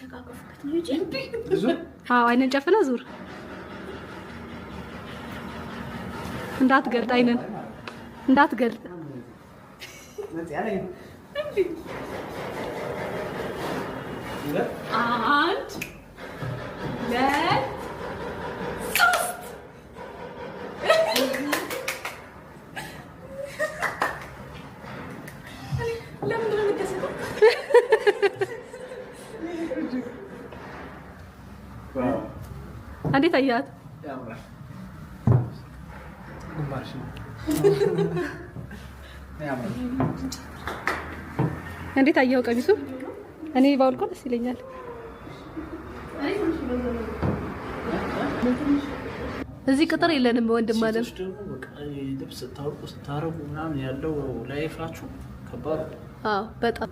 እየተቃቀፉበት ነው እንጂ አዎ አይነን ጨፍና ዙር እንዳትገልጥ አይነን እንዳትገልጥ አንድ ሁለት ሶስት ለምን ነው የምትከሰተው? እንዴት አያት? ያምራል። ግማሽ ነው። ያምራል። እንዴት አየኸው ቀሚሱ? እኔ ባውልቆ ደስ ይለኛል። እዚህ ቅጥር የለንም ወንድም አለም። ደግሞ በቃ ልብስ ታውቁ ስታረጉ ምናምን ያለው ላይፋችሁ ከባድ። አዎ በጣም